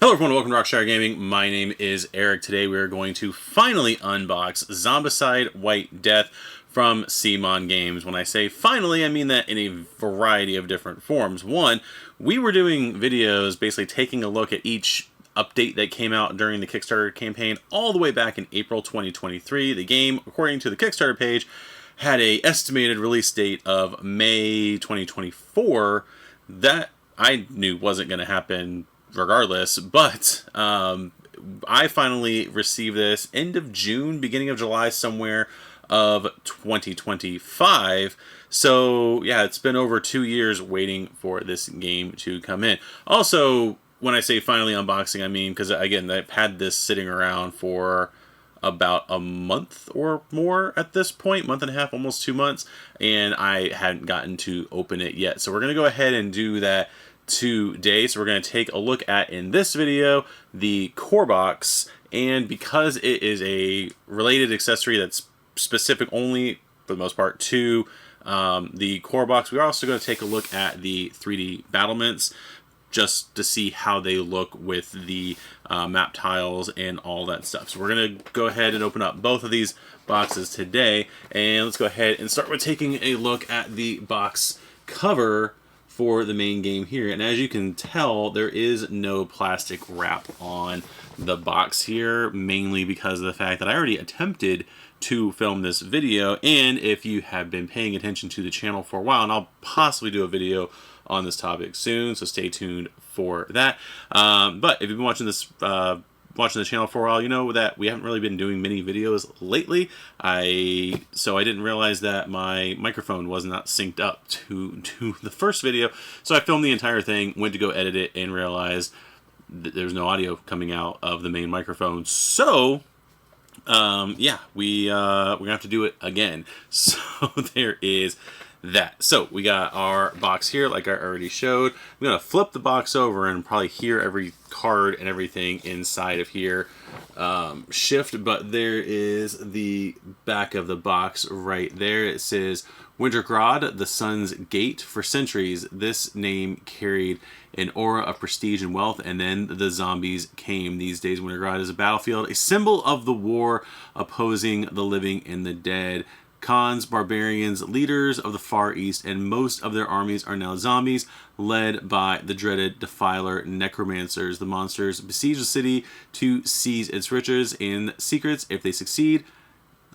Hello everyone, welcome to Rockstar Gaming. My name is Eric. Today we are going to finally unbox Zombicide White Death from CMON Games. When I say finally, I mean that in a variety of different forms. One, we were doing videos basically taking a look at each update that came out during the Kickstarter campaign all the way back in April 2023. The game, according to the Kickstarter page, had an estimated release date of May 2024. That I knew wasn't going to happen regardless, but I finally received this end of June, beginning of July somewhere of 2025. So yeah, it's been over 2 years waiting for this game to come in. Also, when I say finally unboxing, I mean, because again, I've had this sitting around for about a month or more at this point, month and a half, almost 2 months, and I hadn't gotten to open it yet. So we're going to go ahead and do that today. So we're going to take a look at, in this video, the core box, and because it is a related accessory that's specific only, for the most part, to the core box, we're also going to take a look at the 3D Battlements, just to see how they look with the map tiles and all that stuff. So we're going to go ahead and open up both of these boxes today, and let's go ahead and start with taking a look at the box cover for the main game here. And as you can tell, there is no plastic wrap on the box here, mainly because of the fact that I already attempted to film this video, and if you have been paying attention to the channel for a while, and I'll possibly do a video on this topic soon, so stay tuned for that. But if you've been watching this watching the channel for a while, you know that we haven't really been doing many videos lately. So I didn't realize that my microphone was not synced up to the first video. So I filmed the entire thing, went to go edit it, and realized that there's no audio coming out of the main microphone. So yeah, we're gonna have to do it again. So there is that. So we got our box here, like I already showed. I'm gonna flip the box over and probably hear every card and everything inside of here shift, but there is the back of the box right there. It says Wintergrad, the Sun's Gate. For centuries, this name carried an aura of prestige and wealth, and then the zombies came. These days, Wintergrad is a battlefield, a symbol of the war opposing the living and the dead. Khans, barbarians, leaders of the Far East, and most of their armies are now zombies, led by the dreaded Defiler necromancers. The monsters besiege the city to seize its riches and secrets. If they succeed,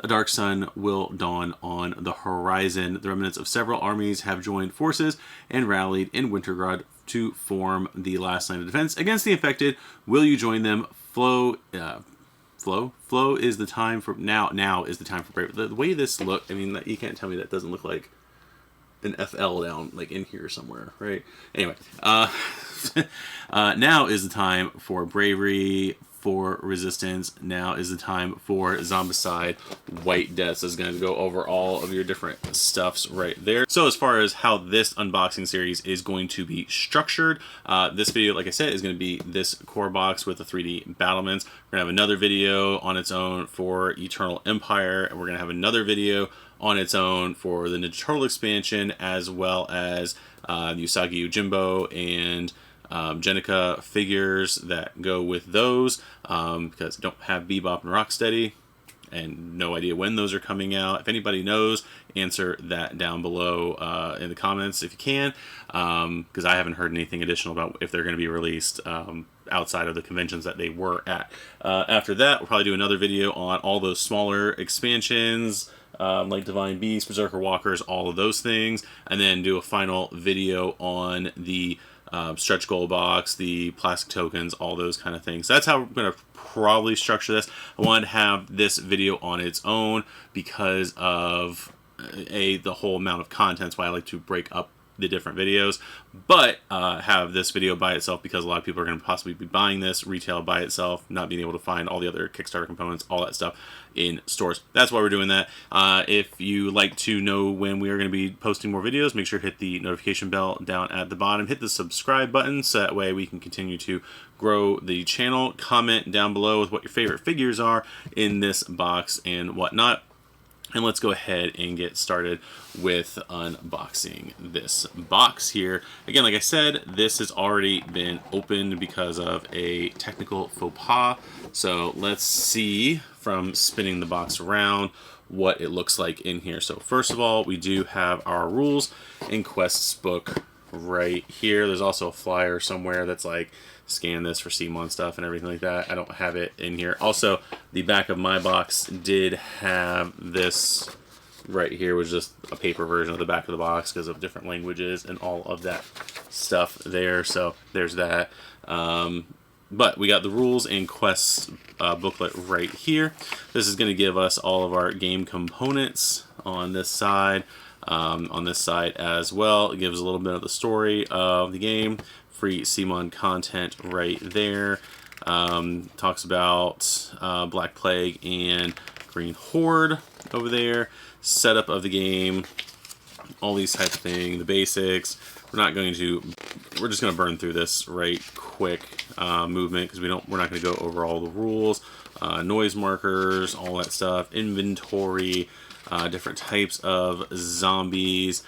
a dark sun will dawn on the horizon. The remnants of several armies have joined forces and rallied in Wintergrad to form the last line of defense against the infected. Will you join them? Flow is the time for now is the time for brave. The way this look, I mean, you can't tell me that doesn't look like an FL down like in here somewhere, right? Anyway, now is the time for bravery, for resistance. Now is the time for Zombicide White Death. So it's going to go over all of your different stuffs right there. So as far as how this unboxing series is going to be structured, this video, like I said, is going to be this core box with the 3D Battlements. We're going to have another video on its own for Eternal Empire, and we're going to have another video on its own for the Ninja Turtle expansion, as well as the Usagi Yojimbo and Jenica figures that go with those, because I don't have Bebop and Rocksteady and no idea when those are coming out. If anybody knows, answer that down below in the comments if you can, because I haven't heard anything additional about if they're going to be released outside of the conventions that they were at. After that, we'll probably do another video on all those smaller expansions, like Divine Beast, Berserker Walkers, all of those things, and then do a final video on the stretch goal box, the plastic tokens, all those kind of things. So that's how we're going to probably structure this. I wanted to have this video on its own because of the whole amount of content. That's why I like to break up the different videos, but have this video by itself because a lot of people are going to possibly be buying this retail by itself, not being able to find all the other Kickstarter components, all that stuff in stores. That's why we're doing that. If you like to know when we are going to be posting more videos, make sure to hit the notification bell down at the bottom. Hit the subscribe button so that way we can continue to grow the channel. Comment down below with what your favorite figures are in this box and whatnot. And let's go ahead and get started with unboxing this box here. Again, like I said, this has already been opened because of a technical faux pas. So let's see from spinning the box around what it looks like in here. So first of all, we do have our rules and quests book right here. There's also a flyer somewhere that's like, scan this for CMON stuff and everything like that. I don't have it in here. Also, the back of my box did have this right here, which is just a paper version of the back of the box because of different languages and all of that stuff there. So there's that. But we got the rules and quests booklet right here. This is going to give us all of our game components on this side. On this side as well, it gives a little bit of the story of the game. Free CMON content right there. Talks about Black Plague and Green Horde over there. Setup of the game, all these types of things, the basics. We're just going to burn through this right quick. Movement, because we're not going to go over all the rules. Noise markers, all that stuff. Inventory, different types of zombies.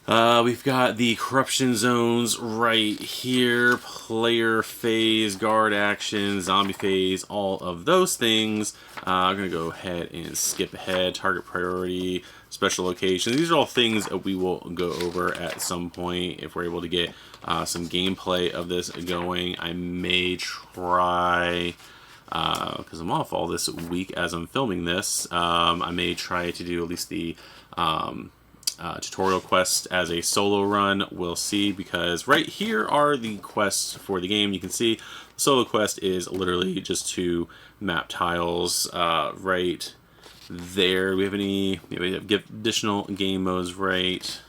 We've got the corruption zones right here, player phase, guard action, zombie phase, all of those things. I'm going to go ahead and skip ahead. Target priority, special locations. These are all things that we will go over at some point if we're able to get some gameplay of this going. I may try, because I'm off all this week as I'm filming this, I may try to do at least the tutorial quest as a solo run. We'll see, because right here are the quests for the game. You can see the solo quest is literally just 2 map tiles right there. We have additional game modes right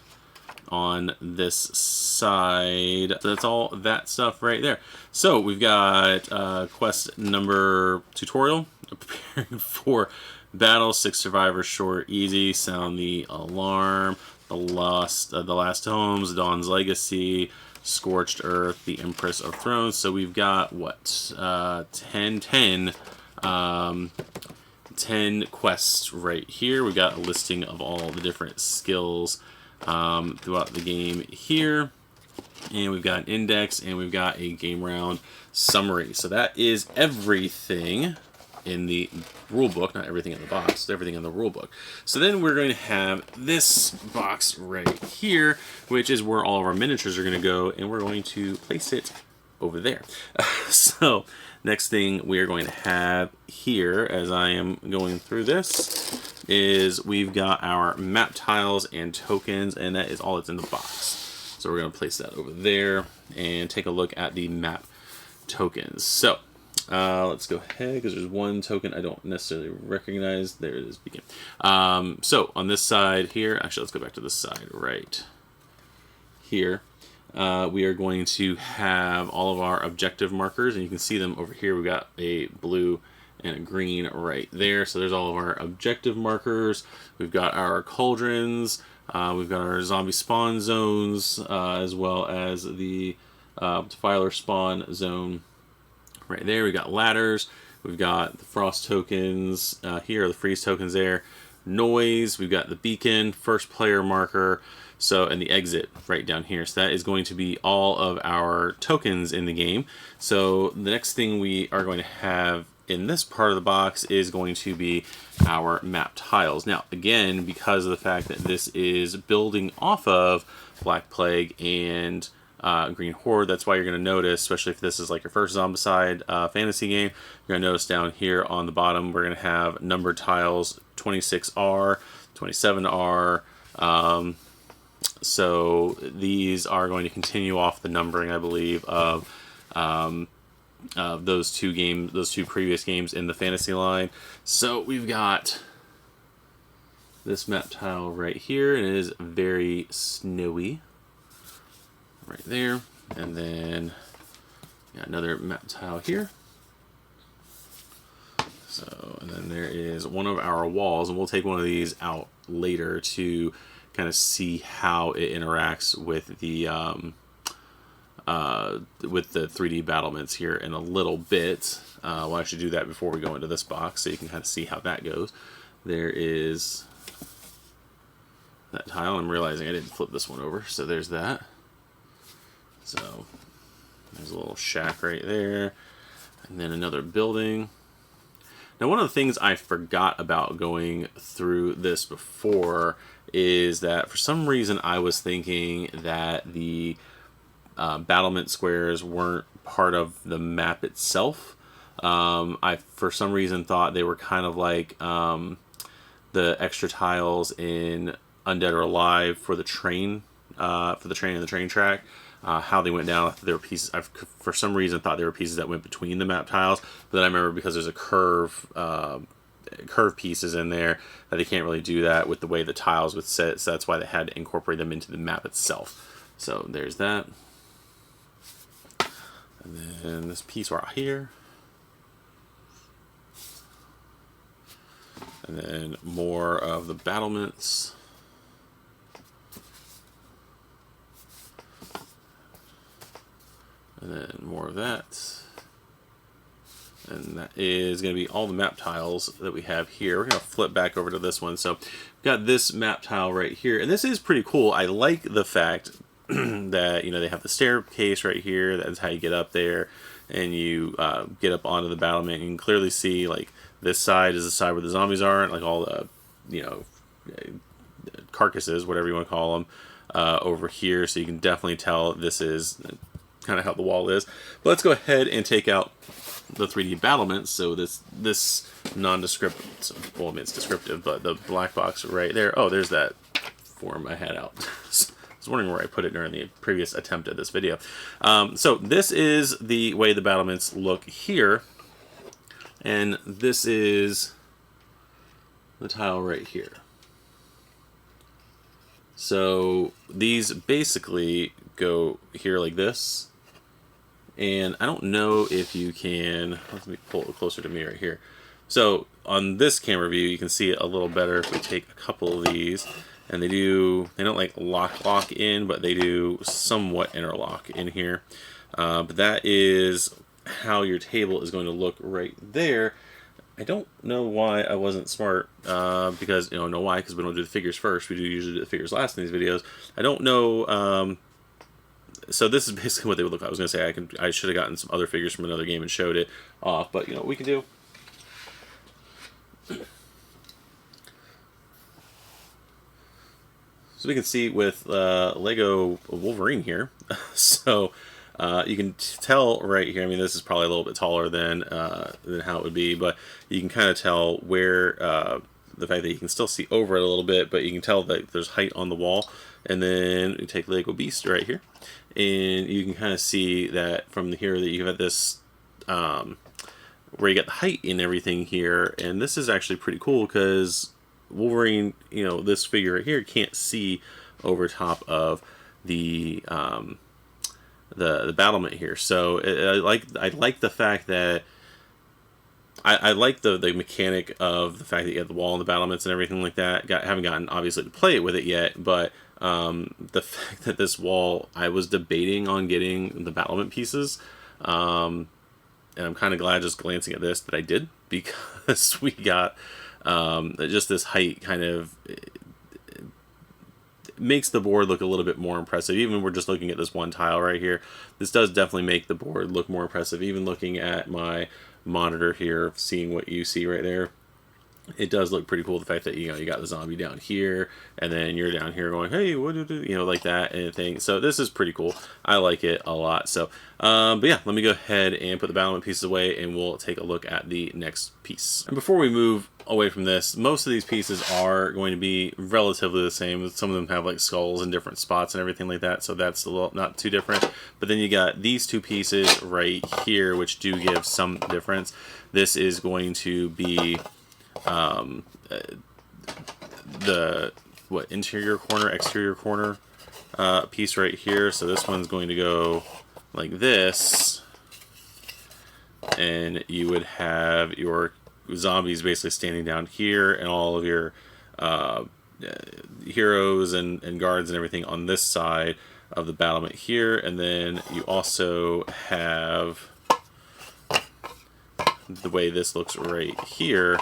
on this side. So that's all that stuff right there. So we've got quest number tutorial, preparing for battle, 6 survivors, short, easy, sound the alarm, the last homes, Dawn's legacy, scorched earth, the Empress of Thrones. So we've got what 10 quests right here. We got a listing of all the different skills throughout the game here, and we've got an index, and we've got a game round summary. So that is everything in the rule book, not everything in the box, everything in the rule book. So then we're going to have this box right here, which is where all of our miniatures are going to go, and we're going to place it over there. So next thing we are going to have here, as I am going through this, is we've got our map tiles and tokens, and that is all that's in the box. So we're going to place that over there and take a look at the map tokens. So let's go ahead, because there's one token I don't necessarily recognize. There it is, begin. So on this side here, actually let's go back to this side right here. We are going to have all of our objective markers, and you can see them over here. We've got a blue and a green right there. So there's all of our objective markers. We've got our cauldrons. We've got our zombie spawn zones, as well as the defiler spawn zone right there. We've got ladders. We've got the frost tokens here, the freeze tokens there. Noise. We've got the beacon, first player marker. So, and the exit right down here. So that is going to be all of our tokens in the game. So the next thing we are going to have in this part of the box is going to be our map tiles. Now, again, because of the fact that this is building off of Black Plague and Green Horde, that's why you're going to notice, especially if this is like your first Zombicide fantasy game, you're going to notice down here on the bottom, we're going to have numbered tiles, 26R, 27R, so these are going to continue off the numbering, I believe, of those two previous games in the fantasy line. So we've got this map tile right here, and it is very snowy right there. And then got another map tile here. So, and then there is one of our walls, and we'll take one of these out later to kind of see how it interacts with the 3D battlements here in a little bit. We'll actually do that before we go into this box, so you can kind of see how that goes. there is that tile. I'm realizing I didn't flip this one over, so there's that. So there's a little shack right there, and then another building. Now, one of the things I forgot about going through this before is that for some reason I was thinking that the battlement squares weren't part of the map itself. I, for some reason, thought they were kind of like the extra tiles in Undead or Alive for the train, and the train track. How they went down, there were pieces. I, for some reason, thought there were pieces that went between the map tiles, but then I remember because there's a curve pieces in there that they can't really do that with the way the tiles would sit. So that's why they had to incorporate them into the map itself. So there's that. And then this piece right here. And then more of the battlements. And then more of that. And that is going to be all the map tiles that we have here. We're going to flip back over to this one. So we've got this map tile right here. And this is pretty cool. I like the fact that, you know, they have the staircase right here. That's how you get up there. And you get up onto the battlement. You can clearly see, like, this side is the side where the zombies are. And, like, all the, you know, carcasses, whatever you want to call them, over here. So you can definitely tell this is kind of how the wall is. But let's go ahead and take out the 3D battlements. So this nondescript, well, I mean, it's descriptive, but the black box right there. Oh, there's that form I had out. I was wondering where I put it during the previous attempt at this video. So this is the way the battlements look here, and this is the tile right here. So these basically go here like this. And I don't know if you can, let me pull it closer to me right here. So on this camera view, you can see it a little better if we take a couple of these. And they don't like lock in, but they do somewhat interlock in here. But that is how your table is going to look right there. I don't know why I wasn't smart, because, you know why? Because we don't do the figures first. We do usually do the figures last in these videos. I don't know. So this is basically what they would look like. I was going to say I should have gotten some other figures from another game and showed it off, but you know what we can do? So we can see with Lego Wolverine here. So you can tell right here, I mean, this is probably a little bit taller than how it would be, but you can kind of tell where the fact that you can still see over it a little bit, but you can tell that there's height on the wall. And then you take Lego Beast right here, and you can kind of see that from here that you have this where you get the height and everything here. And this is actually pretty cool because Wolverine, you know, this figure right here can't see over top of the battlement here. So I like the fact that I like the mechanic of the fact that you have the wall and the battlements and everything like that. Haven't gotten obviously to play it with it yet, but the fact that this wall, I was debating on getting the battlement pieces, and I'm kind of glad just glancing at this that I did, because we got just this height kind of makes the board look a little bit more impressive. Even when we're just looking at this one tile right here, this does definitely make the board look more impressive. Even looking at my monitor here, seeing what you see right there, it does look pretty cool. The fact that, you know, you got the zombie down here, and then you're down here going, hey, what do you do? You know, like that and thing. So this is pretty cool. I like it a lot. So, but yeah, let me go ahead and put the battlement pieces away, and we'll take a look at the next piece. And before we move away from this, most of these pieces are going to be relatively the same. Some of them have like skulls in different spots and everything like that, so that's a little not too different. But then you got these two pieces right here, which do give some difference. This is going to be the interior corner, exterior corner piece right here. So this one's going to go like this, and you would have your zombies basically standing down here, and all of your heroes and guards and everything on this side of the battlement here. And then you also have the way this looks right here.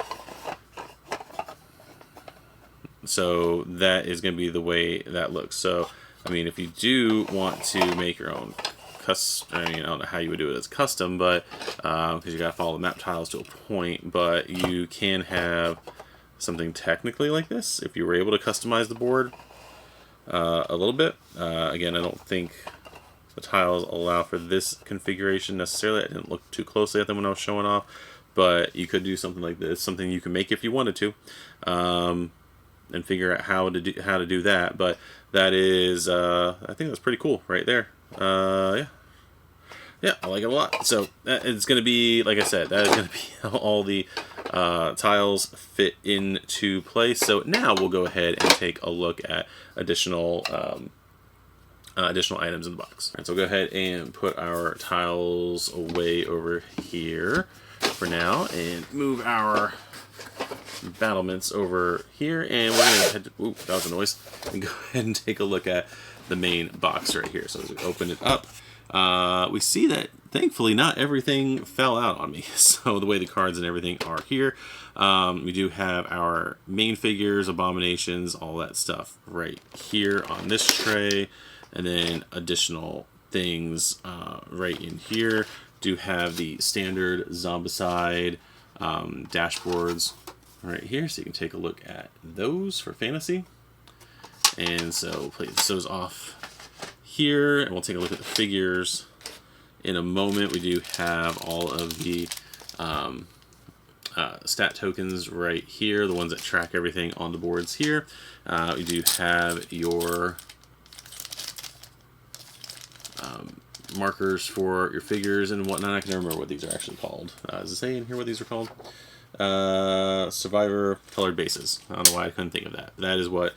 So that is going to be the way that looks. So, I mean, if you do want to make your own custom, I mean, I don't know how you would do it as custom, but because you got to follow the map tiles to a point, but you can have something technically like this if you were able to customize the board a little bit. Again, I don't think the tiles allow for this configuration necessarily. I didn't look too closely at them when I was showing off, but you could do something like this, something you can make if you wanted to, and figure out how to do that. But that is, I think that's pretty cool right there. Yeah, I like it a lot. So it's going to be, like I said, that is going to be how all the tiles fit into place. So now we'll go ahead and take a look at additional items in the box. All right, so we'll go ahead and put our tiles away over here for now, and move our battlements over here, and we're going to head to, ooh, that was a noise, and go ahead and take a look at the main box right here. So as we open it up, we see that thankfully not everything fell out on me. So the way the cards and everything are here, we do have our main figures, abominations, all that stuff right here on this tray, and then additional things right in here. Do have the standard Zombicide dashboards right here, so you can take a look at those for fantasy. And so we'll place those off here, and we'll take a look at the figures in a moment. We do have all of the stat tokens right here, the ones that track everything on the boards here. We do have your markers for your figures and whatnot. I can never remember what these are actually called. Does it say in here what these are called? Survivor colored bases. I don't know why I couldn't think of that. That is what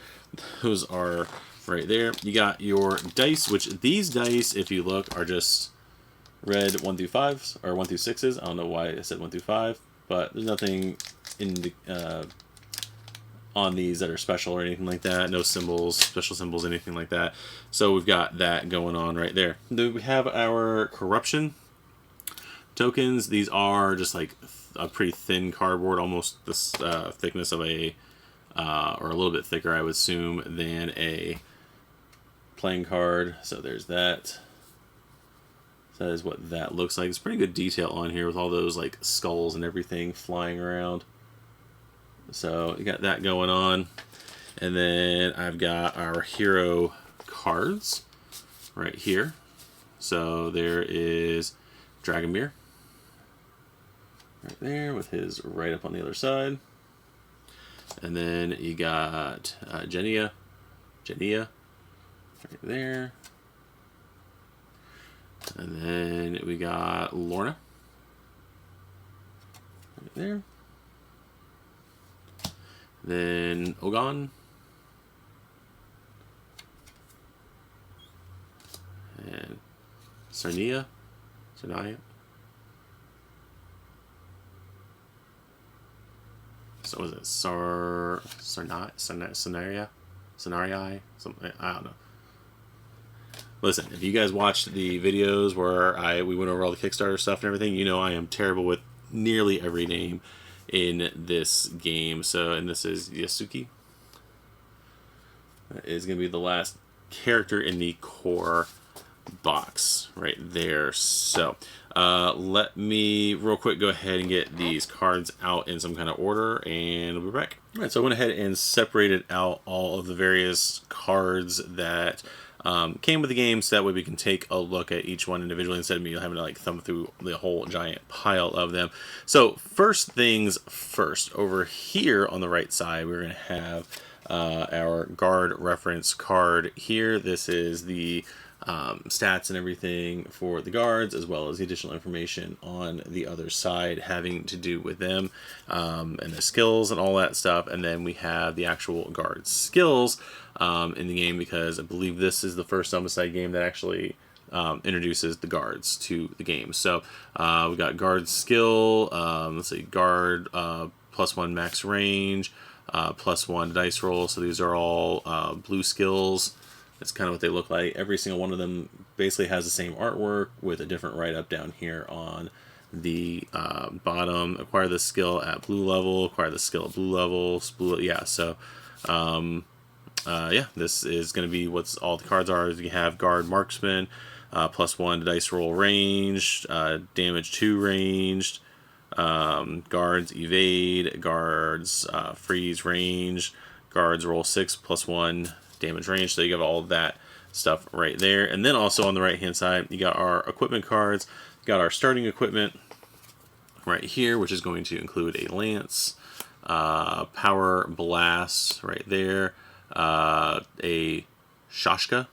those are right there. You got your dice, which these dice, if you look, are just red 1 through 5s or 1 through 6s. I don't know why I said 1 through 5, but there's nothing in the on these that are special or anything like that. No symbols, special symbols, anything like that. So we've got that going on right there. Then we have our corruption tokens. These are just like a pretty thin cardboard, almost the thickness of a, or a little bit thicker, I would assume, than a playing card. So there's that. So that is what that looks like. It's pretty good detail on here with all those like skulls and everything flying around. So you got that going on. And then I've got our hero cards right here. So there is Dragomir right there with his right up on the other side. And then you got Genia right there. And then we got Lorna right there. Then Ogon. And Sarnia. So was it Sonaria? Something, I don't know. Listen, if you guys watched the videos where we went over all the Kickstarter stuff and everything, you know I am terrible with nearly every name in this game. So, and this is Yasuki. That is going to be the last character in the core box right there. So, let me real quick go ahead and get these cards out in some kind of order, and we'll be back. All right, so I went ahead and separated out all of the various cards that came with the game, so that way we can take a look at each one individually instead of me having to like thumb through the whole giant pile of them. So first things first, over here on the right side, we're going to have our guard reference card here. This is the stats and everything for the guards, as well as the additional information on the other side having to do with them and their skills and all that stuff. And then we have the actual guard skills in the game, because I believe this is the first Zombicide game that actually introduces the guards to the game. So we got guard skill, let's see, guard +1 max range, +1 dice roll. So these are all blue skills. That's kind of what they look like. Every single one of them basically has the same artwork with a different write-up down here on the bottom. Acquire the skill at blue level, acquire the skill at blue level, yeah, so Yeah, this is going to be what's all the cards are. You have guard, marksman, +1 to dice roll ranged, damage 2 ranged, guards evade, guards freeze range, guards roll 6 +1 damage range. So you have all of that stuff right there. And then also on the right hand side, you got our equipment cards. You got our starting equipment right here, which is going to include a lance, power blast right there, a shashka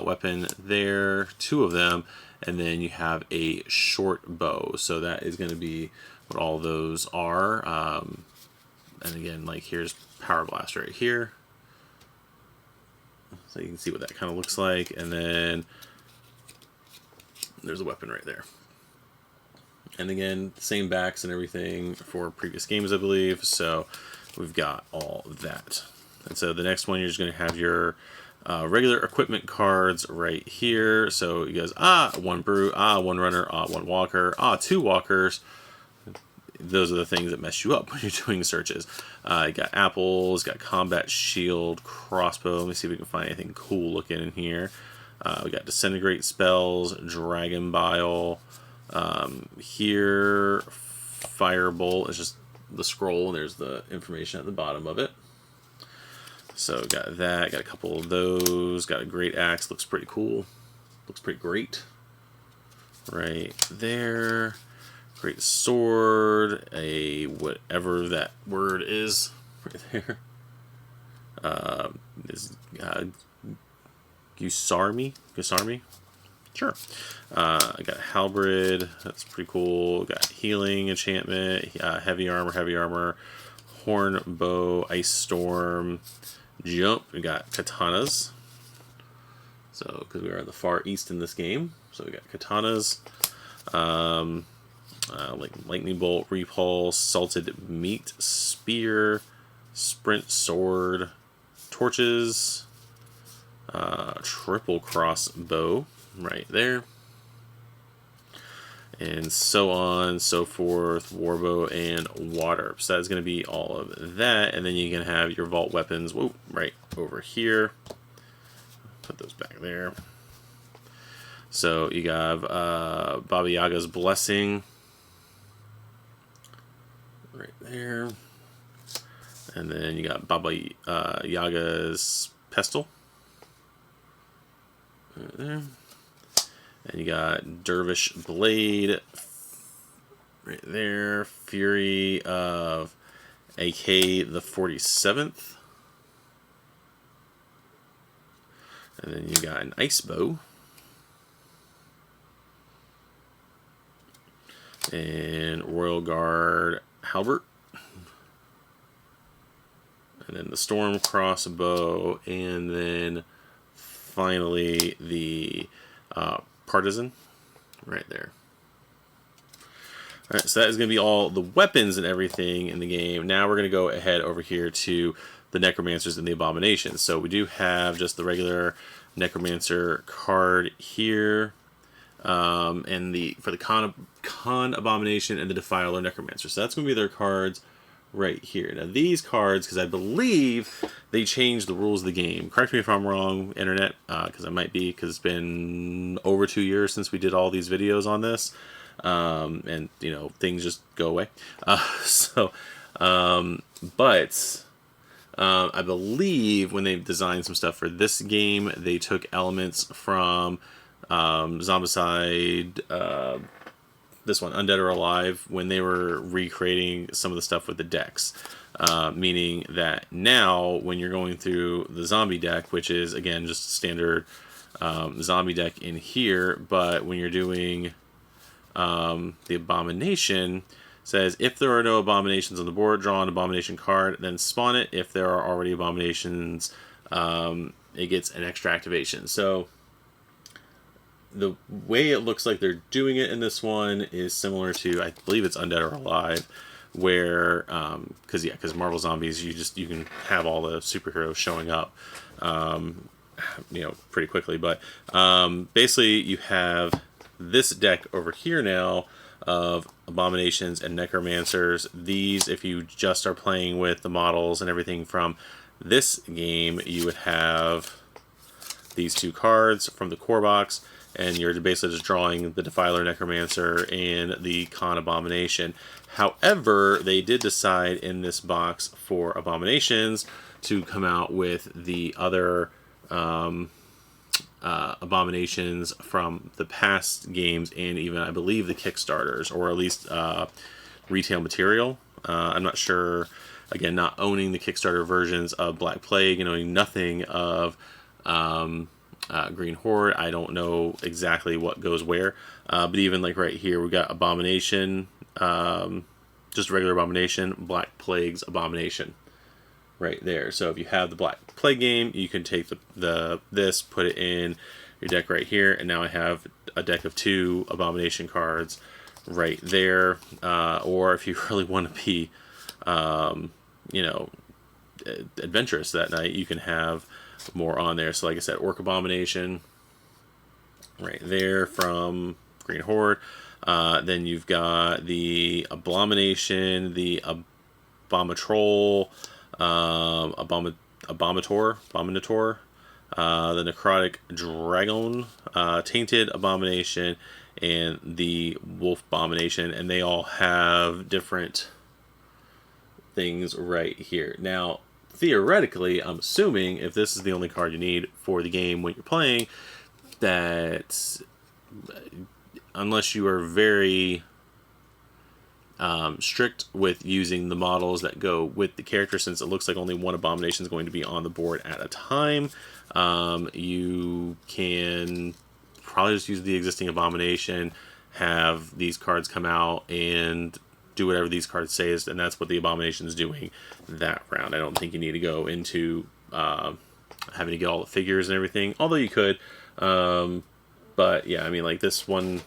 weapon there, 2 of them, and then you have a short bow. So that is going to be what all those are. And again, like here's power blast right here, so you can see what that kind of looks like, and then there's a weapon right there. And again, same backs and everything for previous games, I believe. So we've got all that. And so the next one, you're just going to have your regular equipment cards right here. So you guys, 1 brute, 1 runner, 1 walker, 2 walkers. Those are the things that mess you up when you're doing searches. You got apples, got combat shield, crossbow. Let me see if we can find anything cool looking in here. We got disintegrate spells, dragon bile. Here, firebolt is just the scroll, and there's the information at the bottom of it. So got that, got a couple of those, got a great axe, looks pretty cool, looks pretty great. Right there, great sword, a whatever that word is, right there. Is Gusarmi? Sure. I got halberd, that's pretty cool. Got healing enchantment, heavy armor, horn bow, ice storm, jump. We got katanas. So because we are in the far east in this game, so we got katanas, like lightning bolt, repulse, salted meat, spear, sprint sword, torches, triple crossbow. Right there, and so on, so forth, warbow and water. So that's going to be all of that, and then you can have your vault weapons. Whoa, right over here. Put those back there. So you have Baba Yaga's blessing right there, and then you got Baba Yaga's pestle right there. And you got Dervish Blade right there. Fury of AK the 47th. And then you got an Ice Bow. And Royal Guard Halbert. And then the Storm Crossbow. And then finally the Partisan right there. Alright, so that is going to be all the weapons and everything in the game. Now we're going to go ahead over here to the Necromancers and the Abominations. So we do have just the regular Necromancer card here, and for the Con Abomination and the Defiler Necromancer. So that's going to be their cards right here. Now these cards, because I believe they changed the rules of the game. Correct me if I'm wrong, Internet, because I might be, because it's been over 2 years since we did all these videos on this, and you know, things just go away. But I believe when they designed some stuff for this game, they took elements from Zombicide, this one, Undead or Alive, when they were recreating some of the stuff with the decks. Meaning that now, when you're going through the zombie deck, which is, again, just a standard zombie deck in here, but when you're doing the Abomination, says, if there are no Abominations on the board, draw an Abomination card, then spawn it. If there are already Abominations, it gets an extra activation. So the way it looks like they're doing it in this one is similar to, I believe it's Undead or Alive, where because Marvel Zombies, you can have all the superheroes showing up pretty quickly, but basically you have this deck over here now of Abominations and Necromancers. These, if you just are playing with the models and everything from this game, you would have these 2 cards from the core box, and you're basically just drawing the Defiler, Necromancer, and the Khan Abomination. However, they did decide in this box for Abominations to come out with the other Abominations from the past games, and even, I believe, the Kickstarters, or at least retail material. I'm not sure, again, not owning the Kickstarter versions of Black Plague and owning nothing of Green Horde. I don't know exactly what goes where, but even like right here, we got Abomination, just regular Abomination, Black Plague's Abomination right there. So if you have the Black Plague game, you can take this, put it in your deck right here, and now I have a deck of 2 Abomination cards right there. Or if you really want to be, you know, adventurous that night, you can have more on there. So like I said, Orc Abomination right there from Green Horde. Then you've got the Abomination, the Abomatroll, Abominator, the Necrotic Dragon, Tainted Abomination, and the Wolf Abomination, and they all have different things right here. Now, theoretically, I'm assuming if this is the only card you need for the game when you're playing, that unless you are very strict with using the models that go with the character, since it looks like only one Abomination is going to be on the board at a time, you can probably just use the existing Abomination, have these cards come out, and do whatever these cards say, and that's what the Abomination is doing that round. I don't think you need to go into having to get all the figures and everything, although you could. But yeah, I mean, like this one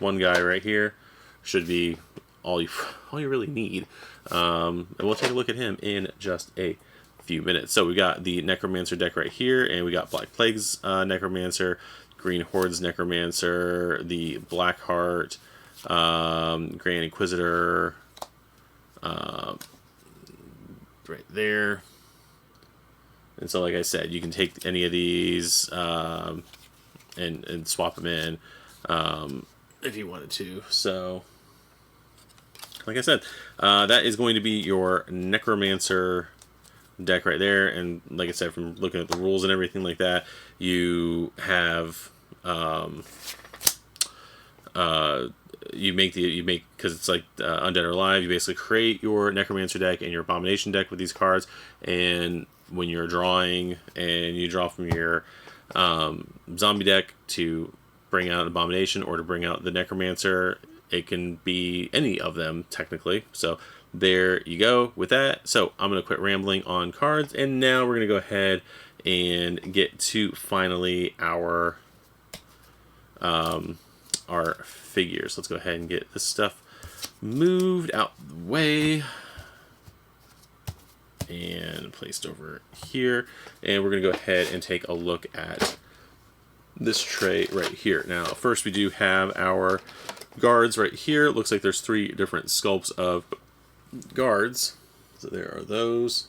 guy right here should be all you really need. And we'll take a look at him in just a few minutes. So we got the Necromancer deck right here, and we got Black Plague's Necromancer, Green Horde's Necromancer, the Blackheart, Grand Inquisitor, right there. And so, like I said, you can take any of these and swap them in if you wanted to. So, like I said, that is going to be your Necromancer deck right there. And like I said, from looking at the rules and everything like that, you have because it's like Undead or Alive, you basically create your Necromancer deck and your Abomination deck with these cards, and when you're drawing and you draw from your zombie deck to bring out an Abomination or to bring out the Necromancer, it can be any of them technically. So there you go with that. So I'm going to quit rambling on cards, and now we're going to go ahead and get to finally our figures. Let's go ahead and get this stuff moved out the way and placed over here, and we're going to go ahead and take a look at this tray right here. Now, first we do have our guards right here. It looks like there's 3 different sculpts of guards. So there are those.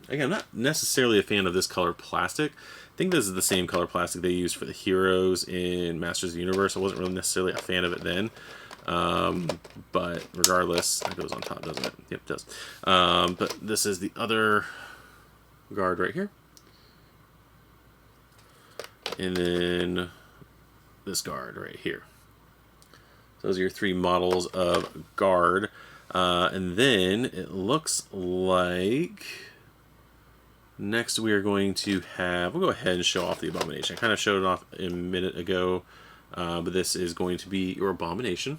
Again, I'm not necessarily a fan of this color plastic. I think this is the same color plastic they used for the heroes in Masters of the Universe. I wasn't really necessarily a fan of it then. But regardless, it goes on top, doesn't it? Yep, it does. But this is the other guard right here. And then this guard right here. Those are your 3 models of guard. And then it looks like next we are going to have, we'll go ahead and show off the Abomination. I kind of showed it off a minute ago, but this is going to be your Abomination.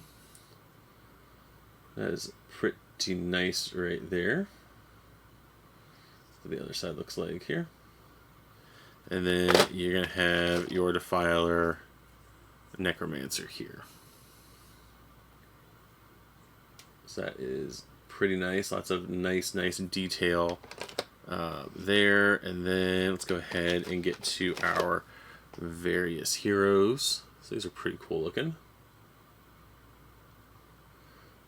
That is pretty nice right there. What the other side looks like here. And then you're going to have your Defiler Necromancer here. So that is pretty nice. Lots of nice detail there. And then let's go ahead and get to our various heroes. So these are pretty cool looking.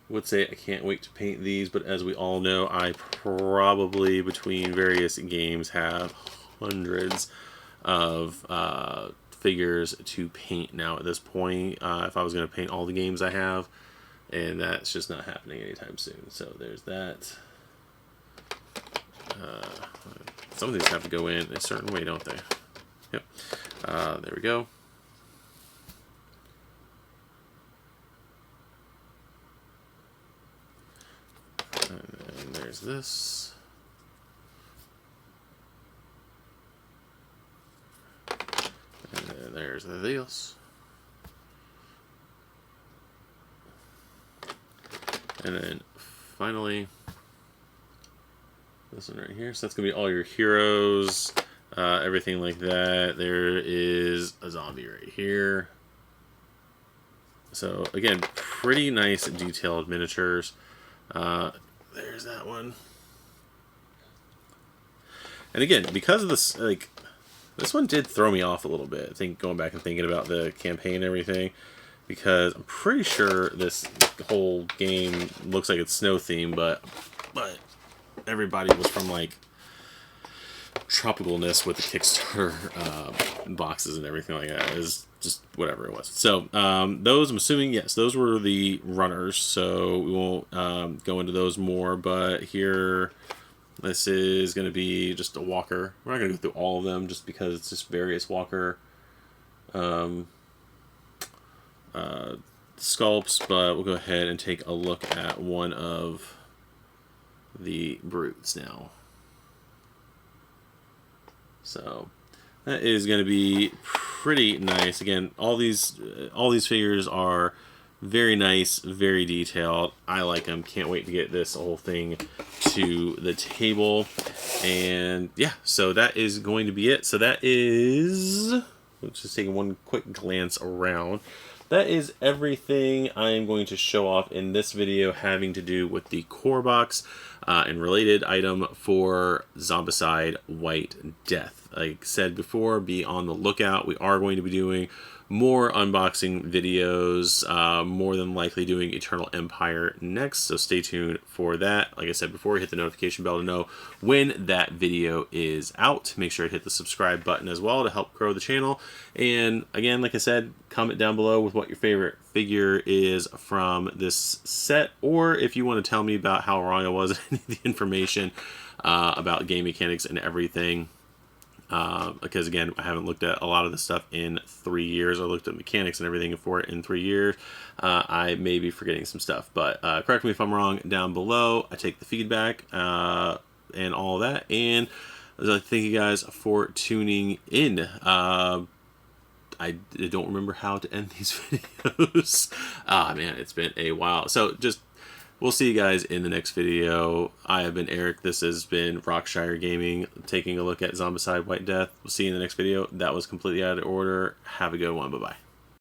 would say I can't wait to paint these, but as we all know, I probably, between various games, have hundreds of figures to paint now at this point. If I was going to paint all the games I have, and that's just not happening anytime soon. So there's that. Some of these have to go in a certain way, don't they? Yep. There we go. And there's this. And then there's this. And then finally, this one right here. So that's going to be all your heroes, everything like that. There is a zombie right here. So again, pretty nice detailed miniatures. There's that one. And again, because of this, like, this one did throw me off a little bit. I think going back and thinking about the campaign and everything, because I'm pretty sure this whole game looks like it's snow themed, but everybody was from like tropicalness with the Kickstarter boxes and everything like that. It was just whatever it was. So those, I'm assuming, yes, those were the runners. So we won't go into those more. But here, this is going to be just a walker. We're not going to go through all of them just because it's just various walker sculpts. But we'll go ahead and take a look at one of the brutes now. So that is going to be pretty nice. Again, all these figures are very nice, very detailed. I like them. Can't wait to get this whole thing to the table. And yeah, so that is going to be it. So that is, let's just take one quick glance around. That is everything I am going to show off in this video having to do with the core box and related item for Zombicide White Death. Like I said before, be on the lookout. We are going to be doing more unboxing videos, more than likely doing Eternal Empire next, so stay tuned for that. Like I said before, hit the notification bell to know when that video is out. Make sure to hit the subscribe button as well to help grow the channel. And again, like I said, comment down below with what your favorite figure is from this set, or if you want to tell me about how wrong I was in the information about game mechanics and everything. Because again, I haven't looked at a lot of the stuff in 3 years. I looked at mechanics and everything for it in 3 years. I may be forgetting some stuff, but correct me if I'm wrong down below. I take the feedback and all that. And I'd like to thank you guys for tuning in. I don't remember how to end these videos. Man, it's been a while. So just, we'll see you guys in the next video. I have been Eric. This has been Rockshire Gaming, taking a look at Zombicide White Death. We'll see you in the next video. That was completely out of order. Have a good one. Bye-bye.